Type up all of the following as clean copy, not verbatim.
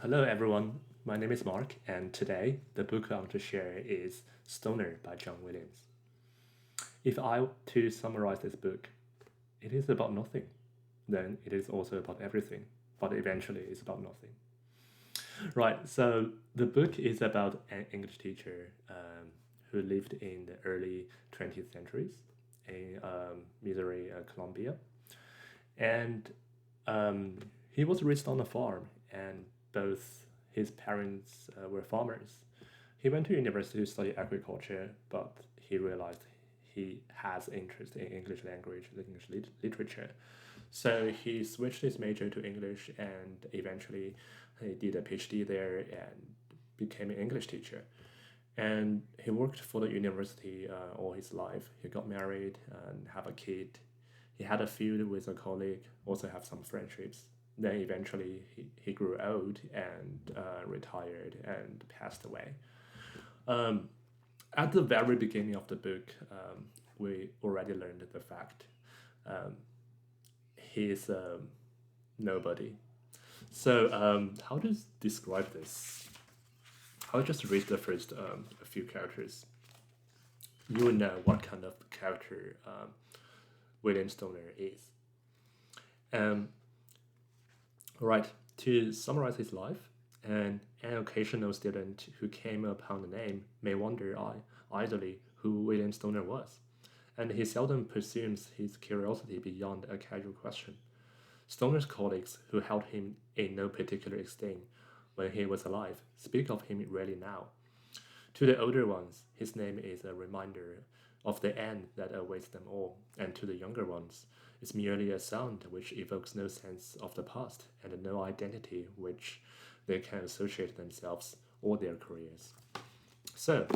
Hello, everyone. My name is Mark, and today the book I want to share is Stoner by John Williams. If I were to summarize this book, it is about nothing. Then it is also about everything, but eventually it's about nothing. Right, so the book is about an English teacher who lived in the early 20th centuries in Missouri, Columbia. And he was raised on a farm, and both his parents were farmers. He went to university to study agriculture, but he realized he has interest in English language, the English literature. So he switched his major to English, and eventually he did a PhD there and became an English teacher. And he worked for the university all his life. He got married and have a kid. He had a feud with a colleague, also have some friendships. Then eventually he grew old and retired and passed away. Um, at the very beginning of the book, we already learned the fact um, he's nobody. So how to describe this? I'll just read the first a few characters. You will know what kind of character William Stoner is. Um, right, to summarize his life, an occasional student who came upon the name may wonder idly who William Stoner was, and he seldom pursues his curiosity beyond a casual question. Stoner's colleagues, who held him in no particular esteem when he was alive, speak of him rarely now. To the older ones, his name is a reminder of the end that awaits them all, and to the younger ones, it's merely a sound which evokes no sense of the past and no identity which they can associate themselves or their careers. So,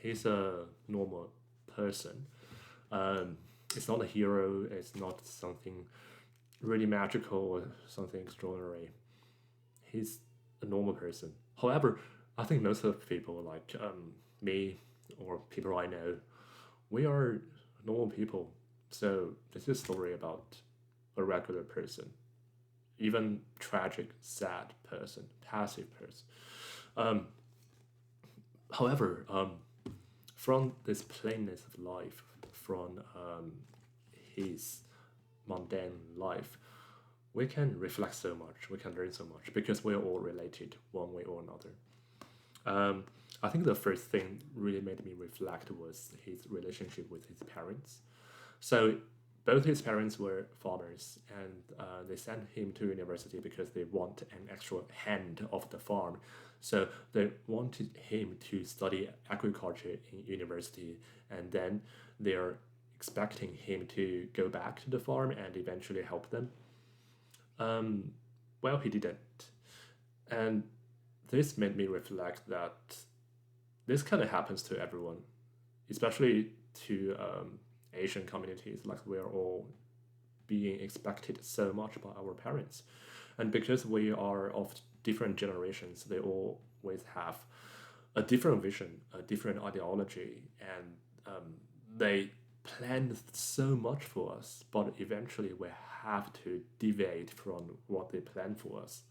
he's a normal person. Um, it's not a hero, it's not something really magical or something extraordinary. He's a normal person. However, I think most of the people, like me or people I know, we are normal people. So this is a story about a regular person, even tragic, sad person, passive person. Um, however, from this plainness of life, from his mundane life, we can reflect so much, we can learn so much because we're all related one way or another. Um, I think the first thing really made me reflect was his relationship with his parents. So both his parents were farmers, and they sent him to university because they want an extra hand of the farm. So they wanted him to study agriculture in university, and then they're expecting him to go back to the farm and eventually help them. Um, well, he didn't, and this made me reflect that this kind of happens to everyone, especially to Asian communities. Like we're all being expected so much by our parents, and because we are of different generations, they always have a different vision, a different ideology, and they plan so much for us, but eventually we have to deviate from what they plan for us,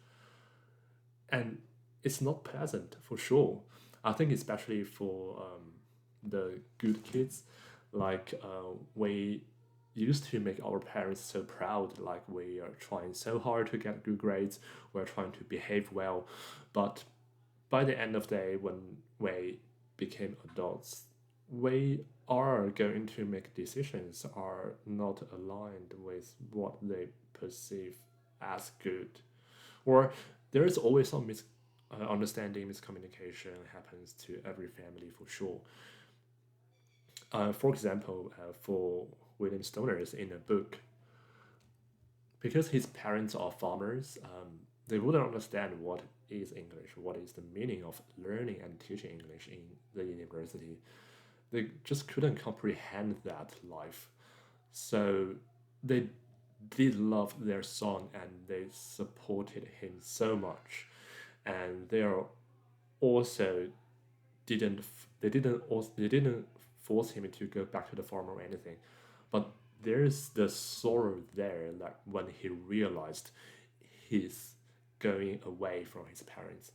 and it's not pleasant for sure. I think especially for the good kids, like we used to make our parents so proud, like we are trying so hard to get good grades, we're trying to behave well, but by the end of the day, when we became adults, we are going to make decisions are not aligned with what they perceive as good, or there is always some understanding, miscommunication happens to every family for sure. For example, for William Stoner's in a book, because his parents are farmers, they wouldn't understand what is English, what is the meaning of learning and teaching English in the university. They just couldn't comprehend that life. So they did love their son and they supported him so much. And they are also didn't they didn't force him to go back to the farm or anything, but there's the sorrow there, like when he realized his going away from his parents.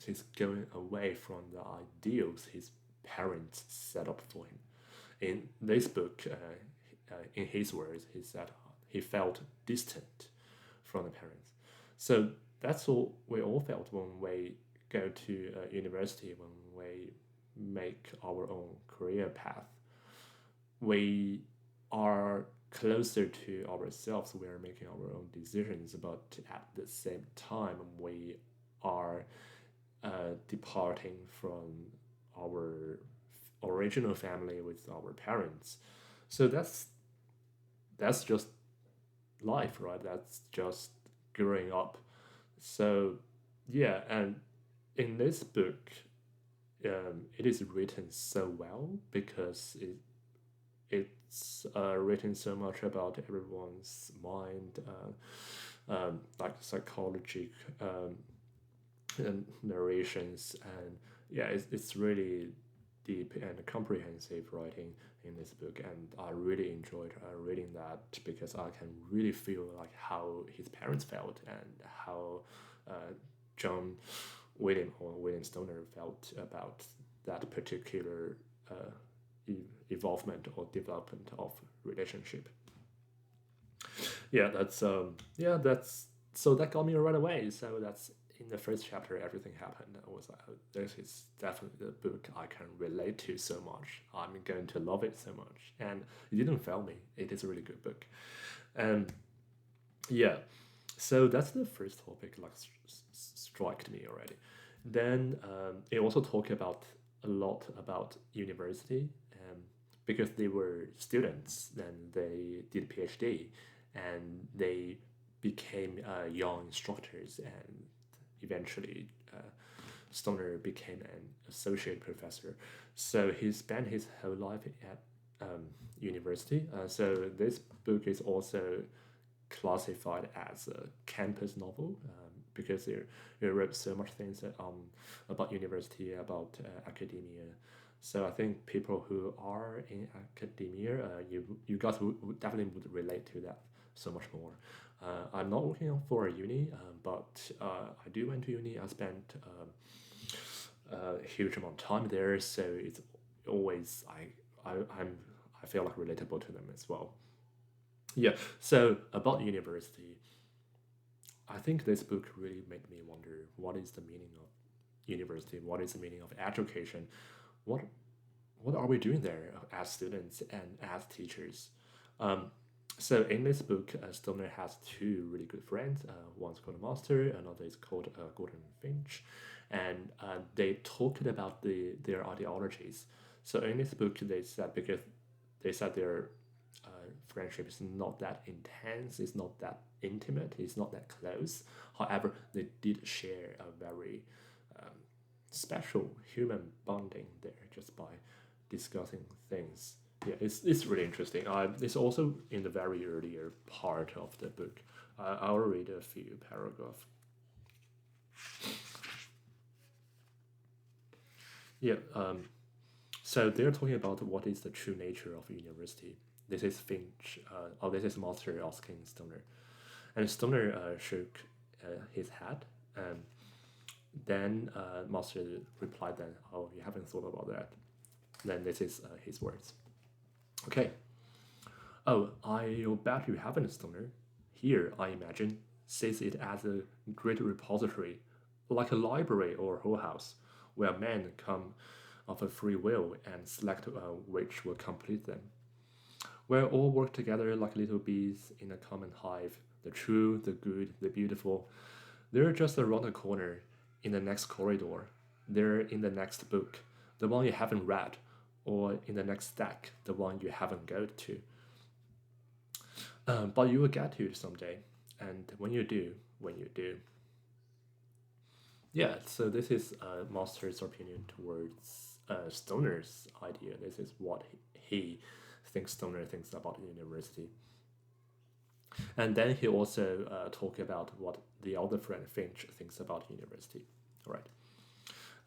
He's going away from the ideals his parents set up for him. In this book, in his words, he said he felt distant from the parents. So that's all we all felt when we go to university, when we make our own career path. We are closer to ourselves. We are making our own decisions, but at the same time, we are departing from our original family with our parents. So that's just life, right? That's just growing up. So yeah, and in this book, it is written so well because it's written so much about everyone's mind, like psychology, and narrations, and yeah, it's really deep and comprehensive writing in this book, and I really enjoyed reading that because I can really feel like how his parents felt and how John William Stoner felt about that particular evolvement or development of relationship. That's so that got me right away. So that's in the first chapter, everything happened. I was like, oh, this is definitely the book I can relate to so much. I'm going to love it so much, and it didn't fail me. It is a really good book, and yeah, so that's the first topic. Like struck me already. Then it also talked about a lot about university, because they were students. Then they did PhD, and they became young instructors, and eventually Stoner became an associate professor. So he spent his whole life at university. So this book is also classified as a campus novel, because they wrote so much things about university, about academia. So I think people who are in academia, you guys definitely would relate to that so much more. I'm not working for a uni, but I do went to uni. I spent a huge amount of time there, so it's always I feel like relatable to them as well. Yeah. So about university, I think this book really made me wonder what is the meaning of university? What is the meaning of education? What what are we doing there as students and as teachers? Um, so in this book, Stoner has two really good friends. One's called Master, another is called Gordon Finch, and they talked about their ideologies. So in this book, they said because they said their friendship is not that intense, it's not that intimate, it's not that close. However, they did share a very special human bonding there just by discussing things. Yeah, it's really interesting. It's also in the very earlier part of the book. I'll read a few paragraphs. Yeah, so they're talking about what is the true nature of university. This is Finch, this is Master asking Stoner. And Stoner shook his head, and then Master replied, then, oh, you haven't thought about that. Then this is his words. Okay. Oh, I'll bet you haven't, Stoner. Here, I imagine, sees it as a great repository, like a library or whole house, where men come of a free will and select which will complete them. Where all work together like little bees in a common hive, the true, the good, the beautiful. They're just around the corner, in the next corridor. They're in the next book, the one you haven't read, or in the next stack, the one you haven't got to. But you will get to it someday, and when you do. Yeah, so this is Master's opinion towards Stoner's idea. This is what he thinks Stoner thinks about university. And then he also talked about what the other friend Finch thinks about university. All right.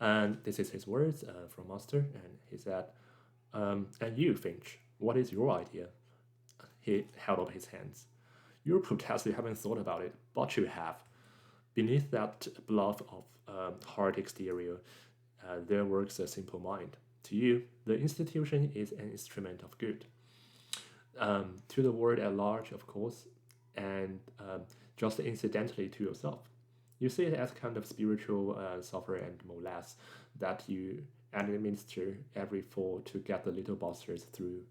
And this is his words from Master. And he said, and you, Finch, what is your idea? He held up his hands. You protest you haven't thought about it, but you have. Beneath that bluff of hard exterior, there works a simple mind. To you, the institution is an instrument of good. To the world at large, of course, and just incidentally to yourself. You see it as kind of spiritual software and molasses that you administer every fall to get the little bastards through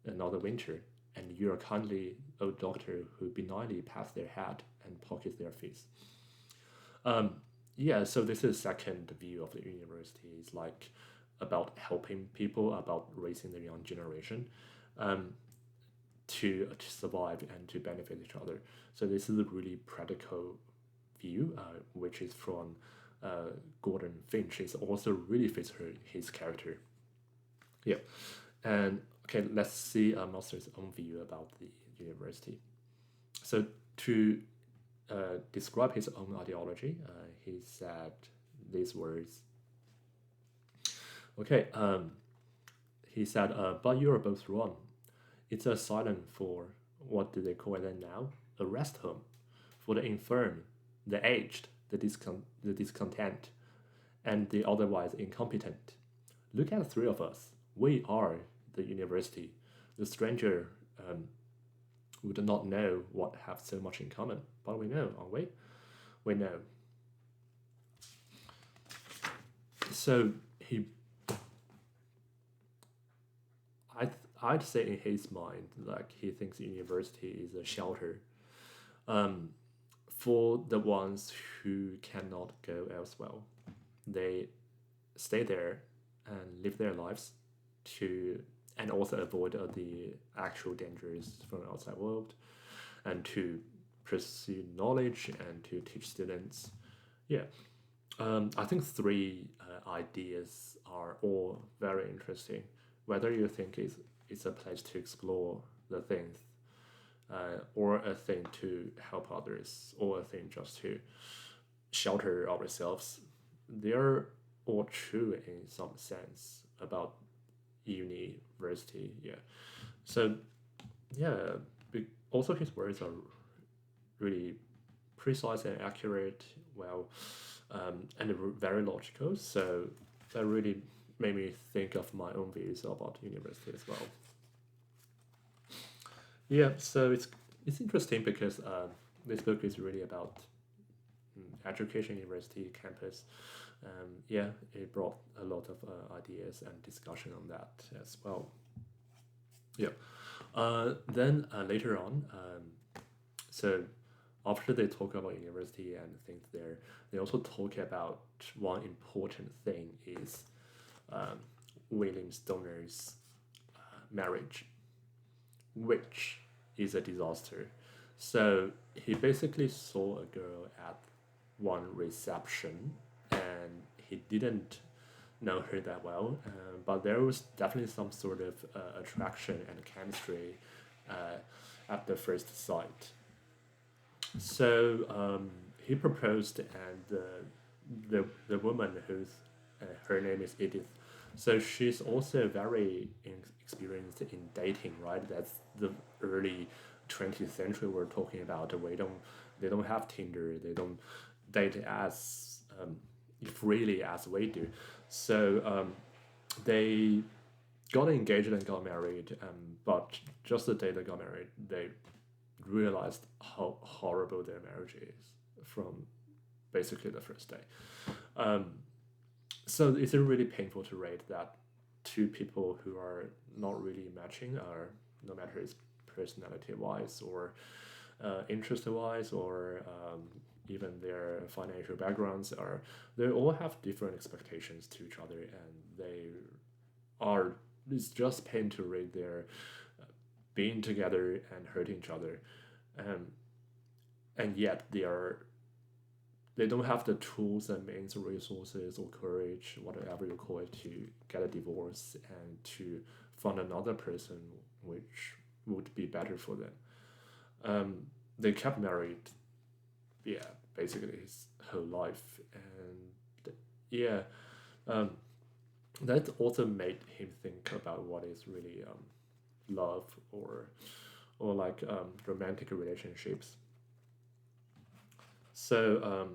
another winter, and you're a kindly old doctor who benignly pats their head and pockets their fees. Um, yeah, so this is second view of the university. It's like about helping people, about raising the young generation. Um, to survive and to benefit each other. So this is a really practical view, which is from Gordon Finch. It also really fits his character. Yeah, and okay, let's see Monster's own view about the university. So to describe his own ideology, he said these words. Okay, he said, but you are both wrong. It's a asylum for, what do they call it now? A rest home for the infirm, the aged, the discontent, and the otherwise incompetent. Look at the three of us. We are the university. The stranger would not know what have so much in common, but we know, aren't we? We know. So I'd say in his mind, like he thinks university is a shelter for the ones who cannot go elsewhere. They stay there and live their lives to, and also avoid the actual dangers from the outside world, and to pursue knowledge and to teach students. Yeah, I think three ideas are all very interesting. Whether you think it's a place to explore the things, or a thing to help others, or a thing just to shelter ourselves, they're all true in some sense about university. Yeah. So yeah, also his words are really precise and accurate, well, and very logical. So that really made me think of my own views about university as well. Yeah, so it's interesting because this book is really about education, university, campus. Yeah, it brought a lot of ideas and discussion on that as well. Yeah. Then later on, so after they talk about university and things there, they also talk about one important thing is um, William Stoner's marriage, which is a disaster. So he basically saw a girl at one reception and he didn't know her that well, but there was definitely some sort of attraction and chemistry uh, at the first sight. So he proposed, and the woman who's her name is Edith. So she's also very experienced in dating, right? That's the early 20th century we're talking about. They don't have Tinder. They don't date as freely as we do. So they got engaged and got married. But just the day they got married, they realized how horrible their marriage is from basically the first day. Um, so it's really painful to read that two people who are not really matching, are no matter it's personality wise or interest wise or even their financial backgrounds, are they all have different expectations to each other, and they are, it's just pain to read their being together and hurting each other, um, and yet they don't have the tools and means, resources, or courage, whatever you call it, to get a divorce and to find another person which would be better for them. They kept married, yeah, basically his whole life, and yeah, um, that also made him think about what is really love, or like romantic relationships. So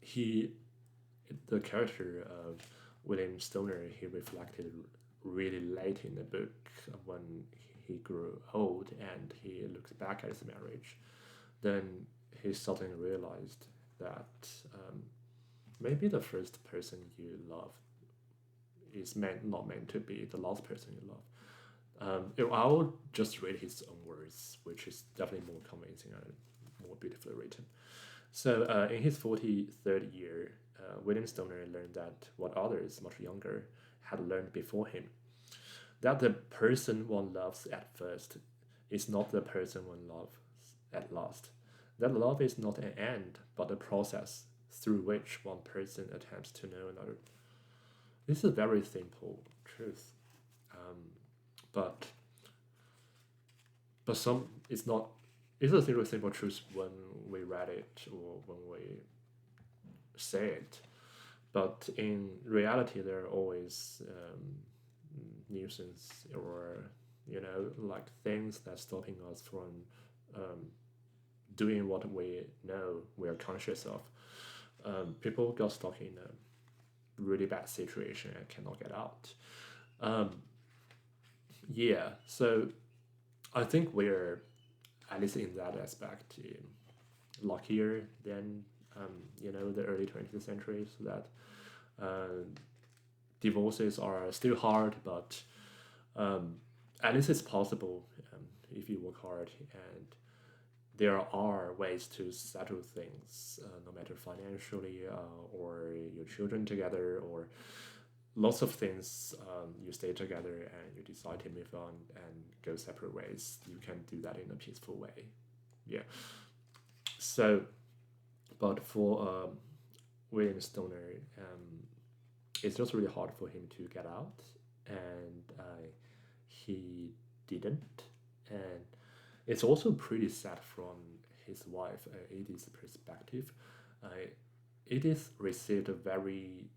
he the character of William Stoner, he reflected really late in the book when he grew old and he looks back at his marriage. Then he suddenly realized that maybe the first person you love is not meant to be the last person you love. I will just read his own words, which is definitely more convincing and more beautifully written. So, in his 43rd year, William Stoner learned that what others much younger had learned before him, that the person one loves at first is not the person one loves at last. That love is not an end, but a process through which one person attempts to know another. This is a very simple truth, um, but some it's not. It's a simple truth when we read it or when we say it, but in reality, there are always nuisance or like things that's stopping us from um, doing what we know we are conscious of. People got stuck in a really bad situation and cannot get out. Um, yeah, so I think we're at least in that aspect luckier than the early 20th century, so that uh, divorces are still hard, but at least it's possible if you work hard, and there are ways to settle things, no matter financially or your children together or lots of things. You stay together and you decide to move on and go separate ways. You can do that in a peaceful way. Yeah. So, but for William Stoner, it's just really hard for him to get out, and he didn't. And it's also pretty sad from his wife Edith's perspective. Edith received a very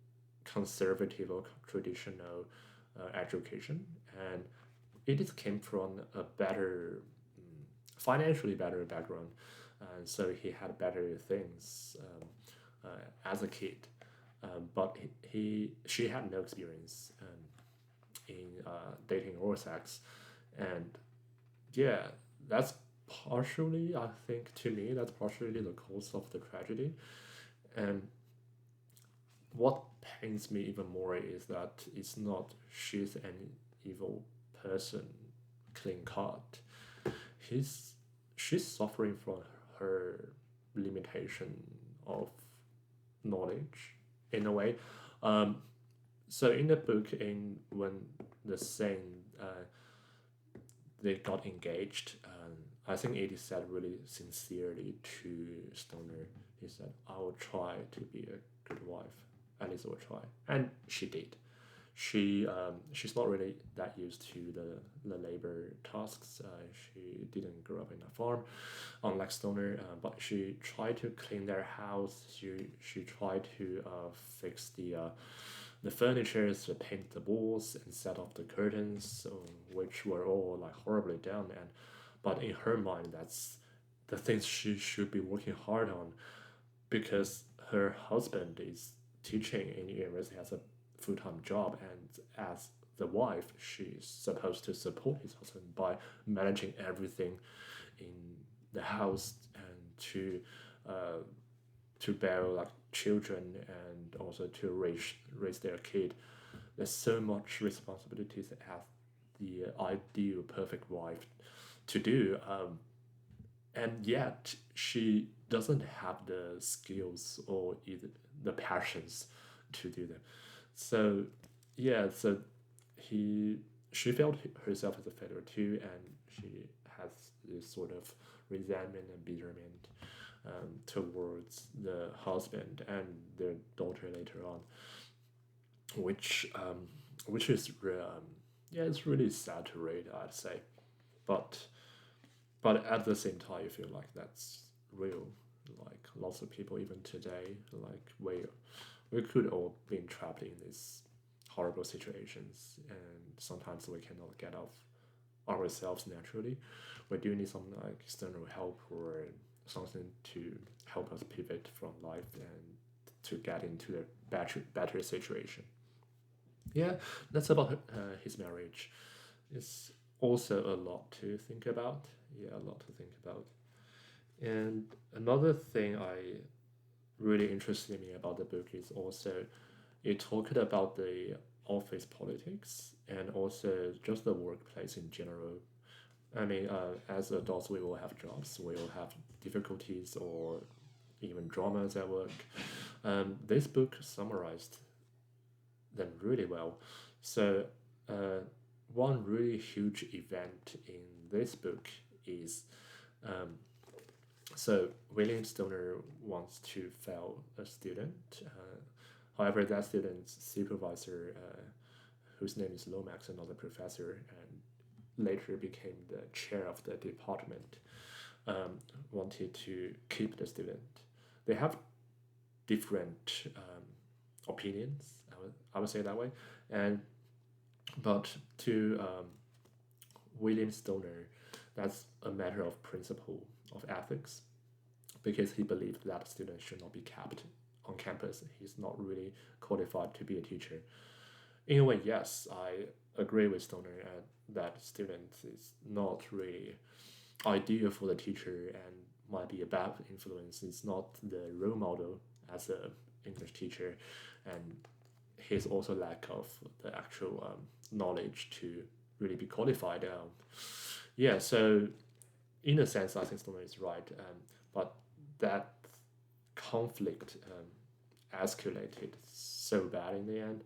conservative or traditional education, and Edith came from a better, financially better background, and so he had better things as a kid. But she had no experience in dating or sex, and yeah, that's partially, I think, to me, that's partially the cause of the tragedy. And what pains me even more is that it's not she's an evil person, clean cut. He's she's suffering from her limitation of knowledge in a way. Um, so in the book, in when the scene they got engaged, I think Edith said really sincerely to Stoner. He said, "I will try to be a good wife. At least I will try," and she did. She's not really that used to the labor tasks. She didn't grow up in a farm, unlike Stoner. But she tried to clean their house. She tried to fix the furniture, to paint the walls, and set up the curtains, which were all like horribly done. And but in her mind, that's the things she should be working hard on, because her husband is teaching in university as a full-time job, and as the wife, she's supposed to support his husband by managing everything in the house and to bear like children and also to raise their kid. There's so much responsibilities as the ideal perfect wife to do, and yet she doesn't have the skills or either the passions to do them. So yeah, so he she felt herself as a failure too, and she has this sort of resentment and bitterment towards the husband and their daughter later on, which is yeah, it's really sad to read, I'd say, but at the same time, you feel like that's real. Like lots of people even today, like we could all be trapped in these horrible situations, and sometimes we cannot get off ourselves naturally. We do need some like external help or something to help us pivot from life and to get into a better situation. Yeah, that's about his marriage. It's also a lot to think about. Yeah, a lot to think about. And another thing I really interested me about the book is also it talked about the office politics and also just the workplace in general. I mean, as adults, we will have jobs, we will have difficulties or even dramas at work. This book summarized them really well. So, uh, one really huge event in this book is um, so William Stoner wants to fail a student. However, that student's supervisor, whose name is Lomax, another professor, and later became the chair of the department, wanted to keep the student. They have different opinions. I would say that way, and but to William Stoner, that's a matter of principle of ethics, because he believed that students should not be kept on campus. He's not really qualified to be a teacher. In a way, yes, I agree with Stoner that students is not really ideal for the teacher and might be a bad influence. It's not the role model as a English teacher, and his also lack of the actual knowledge to really be qualified. Yeah, so in a sense, I think Stoner is right, but that conflict escalated so bad in the end,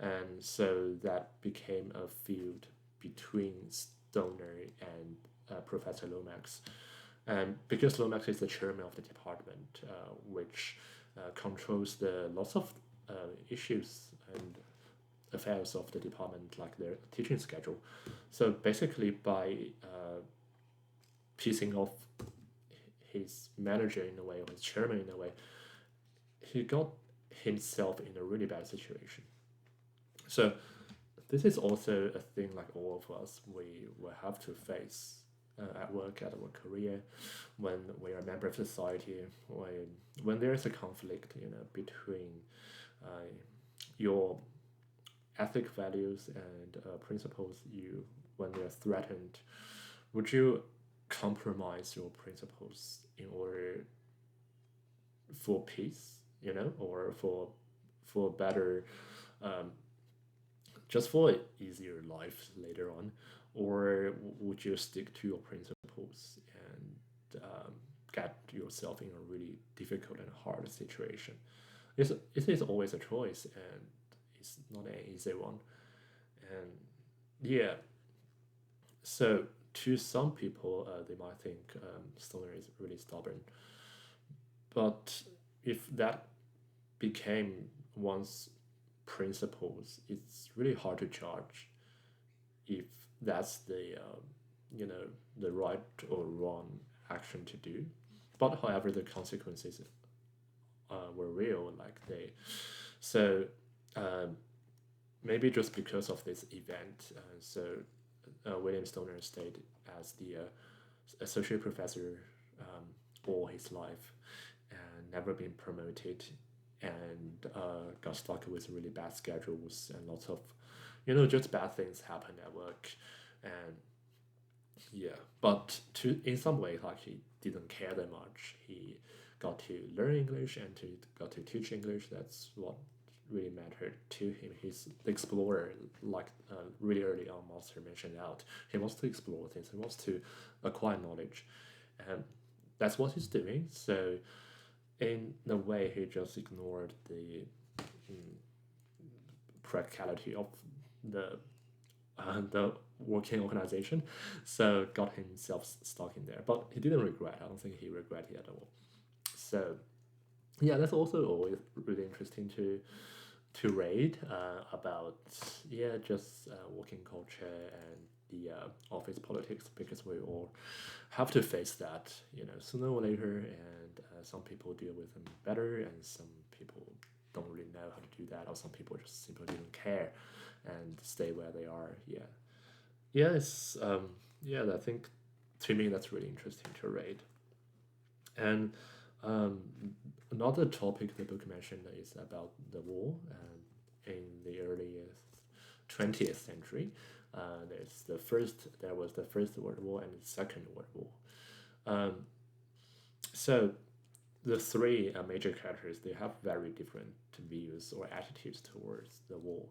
and so that became a feud between Stoner and Professor Lomax. And because Lomax is the chairman of the department, which controls the lots of issues and affairs of the department, like their teaching schedule. So basically, by piecing off his manager in a way, or his chairman in a way, he got himself in a really bad situation. So this is also a thing like all of us we will have to face at work, at our career, when we are a member of society, when there is a conflict, between your ethic values and principles, when they're threatened, would you compromise your principles in order for peace, or for better, just for an easier life later on, or would you stick to your principles and get yourself in a really difficult and hard situation? It is always a choice, and it's not an easy one. And yeah, so to some people, they might think Stoner is really stubborn, but if that became one's principles, it's really hard to judge if that's the right or wrong action to do. But however, the consequences were real, so um, maybe just because of this event, William Stoner stayed as the associate professor all his life and never been promoted, and got stuck with really bad schedules and lots of just bad things happen at work. And yeah, but in some way, like, he didn't care that much. He got to learn English and got to teach English. That's what really mattered to him. He's the explorer, like really early on Monster mentioned out. He wants to explore things. He wants to acquire knowledge, and that's what he's doing. So in a way, he just ignored the practicality of the working organization, so got himself stuck in there. But he didn't regret. I don't think he regretted at all. So yeah, that's also always really interesting to read about just working culture and the office politics, because we all have to face that sooner or later, and some people deal with them better, and some people don't really know how to do that, or some people just simply didn't care and stay where they are. It's I think to me that's really interesting to read. And Um, Another topic the book mentioned is about the war in the early 20th century. There was the First World War and the Second World War. Um, so the three major characters, they have very different views or attitudes towards the war.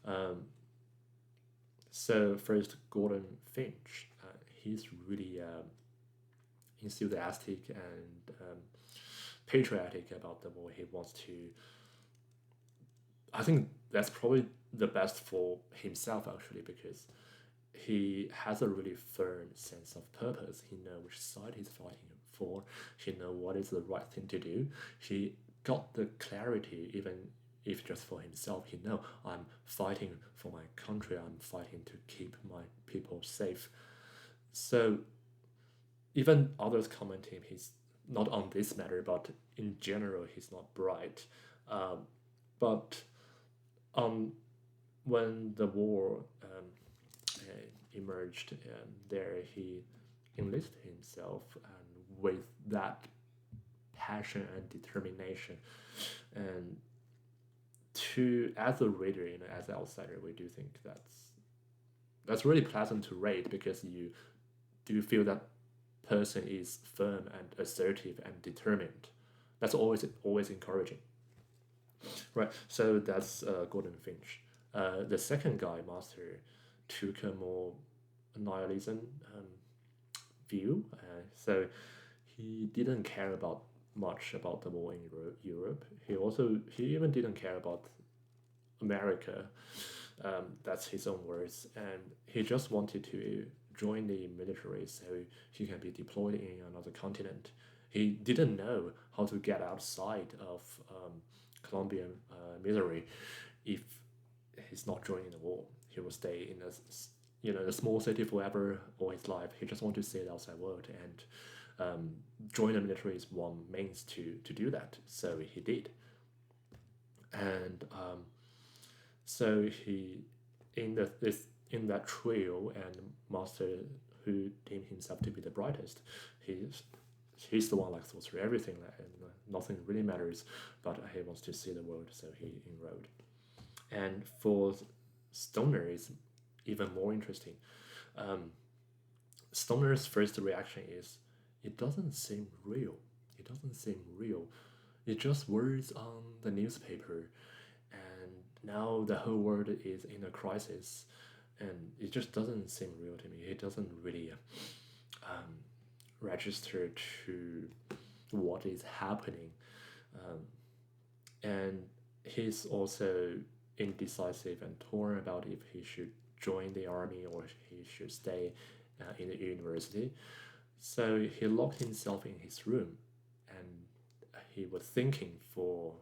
Um, so first, Gordon Finch, he's really enthusiastic and patriotic about the war. He wants to. I think that's probably the best for himself actually, because he has a really firm sense of purpose. He knows which side he's fighting for. He knows what is the right thing to do. He got the clarity, even if just for himself. He know I'm fighting for my country. I'm fighting to keep my people safe. So even others comment him, he's not on this matter, but in general, he's not bright. But um, when the war emerged, there he enlisted himself, and with that passion and determination, and to as a reader, as an outsider, we do think that's really pleasant to read, because you do feel that person is firm and assertive and determined. That's always encouraging, right? So that's Gordon Finch. The second guy, Master, took a more nihilism view. So he didn't care about much about the war in Europe. He even didn't care about America. That's his own words, and he just wanted to join the military so he can be deployed in another continent. He didn't know how to get outside of Columbia, Missouri, if he's not joining the war. He will stay in a small city forever all his life. He just wants to see the outside world, and join the military is one means to do that. So he did, and so he in that trio, and Master, who deemed himself to be the brightest, he's the one like thought through everything, and nothing really matters, but he wants to see the world, so he enrolled. And for Stoner is even more interesting. Um, Stoner's first reaction is, it doesn't seem real. It doesn't seem real. It's just words on the newspaper, and now the whole world is in a crisis, and it just doesn't seem real to me. It doesn't really register to what is happening, um, and he's also indecisive and torn about if he should join the army or he should stay in the university. So he locked himself in his room, and he was thinking for,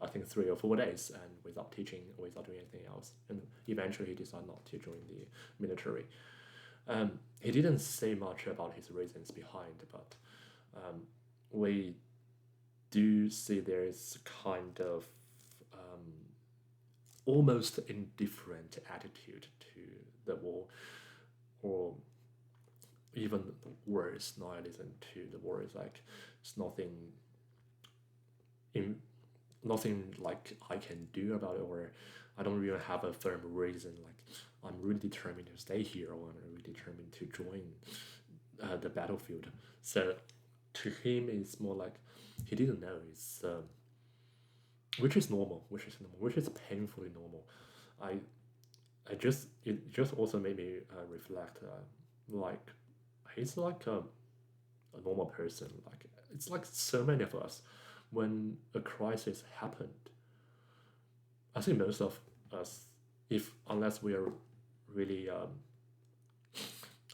I think, 3 or 4 days, and without teaching, without doing anything else. And eventually he decided not to join the military. He didn't say much about his reasons behind, but we do see there's kind of almost indifferent attitude to the war, or even worse, nihilism to the war. Is like it's nothing like I can do about it, or I don't really have a firm reason. Like I'm really determined to stay here, or I'm really determined to join the battlefield. So to him, it's more like he didn't know. It's which is normal, which is painfully normal. I it just also made me reflect, like he's like a normal person. Like it's like so many of us, when a crisis happened, I think most of us, if unless we are really I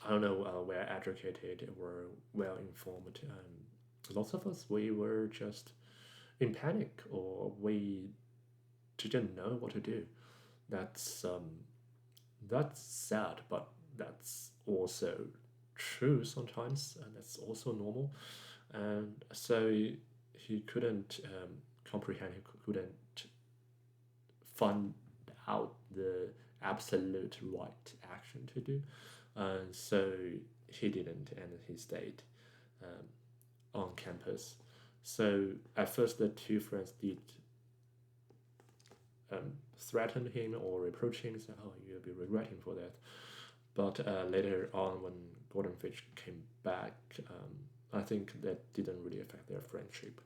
don't know, well educated or well informed, lots of us, we were just in panic, or we didn't know what to do. That's that's sad, but that's also true sometimes, and that's also normal. And so he couldn't comprehend, he couldn't find out the absolute right action to do, and so he didn't, and he stayed on campus. So at first, the two friends did threaten him or reproach him, say, "Oh, you'll be regretting for that." But later on, when Gordon Fish came back, I think that didn't really affect their friendship.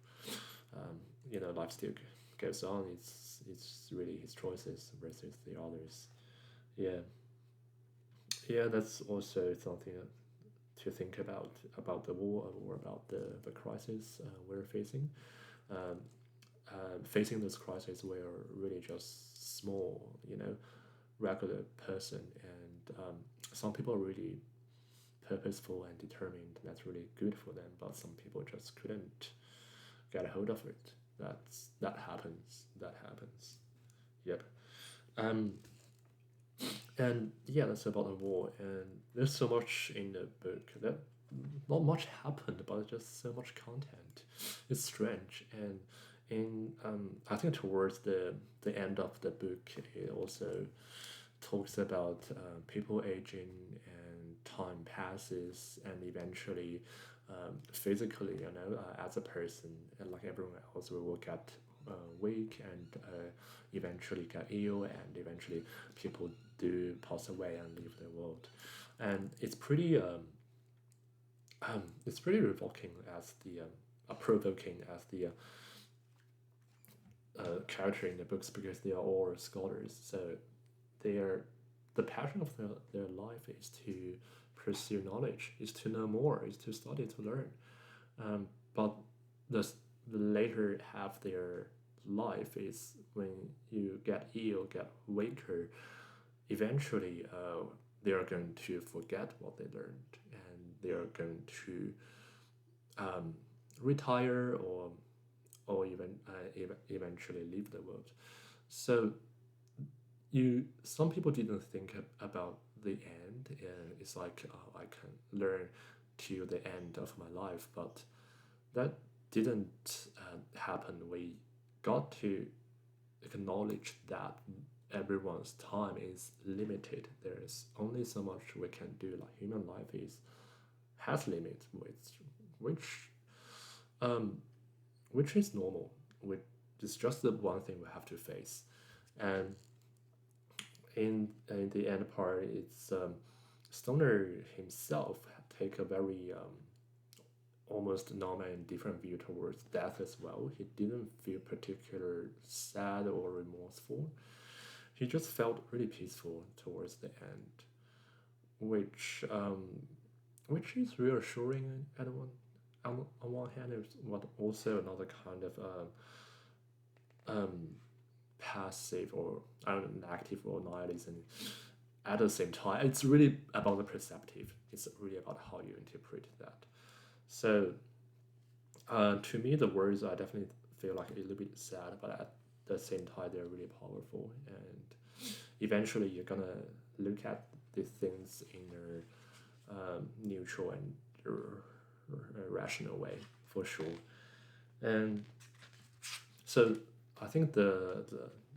Life still goes on. It's really his choices versus the others. Yeah, yeah. That's also something to think about the war or about the crisis we're facing. Um, Facing those crises, we're really just small, regular person, and some people are really purposeful and determined. That's really good for them, but some people just couldn't get a hold of it. That happens. That happens. Yep. Um, and yeah, that's about the war. And there's so much in the book that not much happened, but just so much content. It's strange. And I think towards the end of the book, it also talks about people aging and time passes, and eventually, physically, as a person, and like everyone else, we will get weak and eventually get ill, and eventually people do pass away and leave the world. And it's pretty revoking as the provoking as the character in the books, because they are all scholars. So their the passion of their life is to pursue knowledge, is to know more, is to study, to learn. But the, the later half their life is when you get ill, get weaker. Eventually, they are going to forget what they learned, and they are going to um, retire, or even eventually leave the world. So some people didn't think about the end, and it's like, oh, I can learn till the end of my life, but that didn't happen. We got to acknowledge that everyone's time is limited. There is only so much we can do. Like human life has limits, which um, which is normal. Which is just the one thing we have to face. And in the end part, it's Stoner himself take a very almost normal and different view towards death as well. He didn't feel particular sad or remorseful. He just felt really peaceful towards the end, which which is reassuring at on one hand, is what also another kind of passive or active or nihilism at the same time. It's really about the perceptive. It's really about how you interpret that. So to me, the words I definitely feel like a little bit sad, but at the same time, they're really powerful. And eventually, you're gonna look at these things in a neutral and rational way, for sure. And so I think the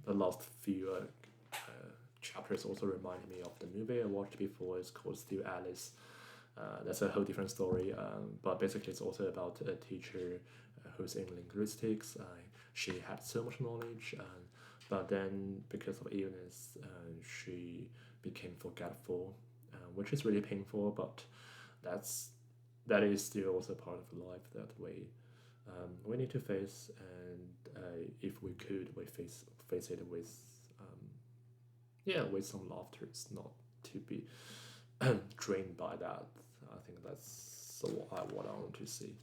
last few chapters also reminded me of the movie I watched before. It's called Still Alice. That's a whole different story, but basically it's also about a teacher who's in linguistics. She had so much knowledge, but then because of illness, she became forgetful, which is really painful. But that's that is still also part of life that we need to face, and if we could, we face it with with some laughter. It's not to be drained by that. I think that's what I want to see.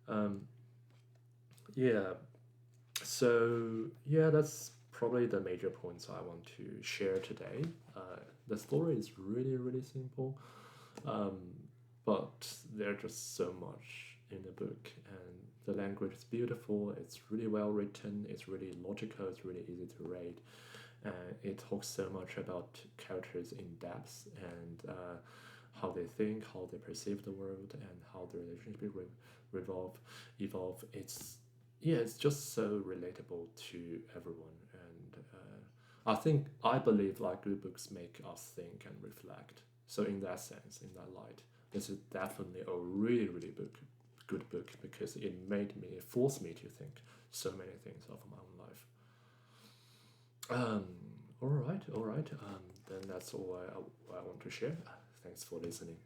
Um, yeah. So yeah, that's probably the major points I want to share today. The story is really really simple, um, but there's just so much in the book, and the language is beautiful. It's really well written. It's really logical. It's really easy to read. It talks so much about characters in depth, and how they think, how they perceive the world, and how the relationship revolve, evolve. It's just so relatable to everyone, and I believe like good books make us think and reflect. So in that sense, in that light, this is definitely a really really good book because it forced me to think so many things of my own life. All right. Then that's all I want to share. Thanks for listening.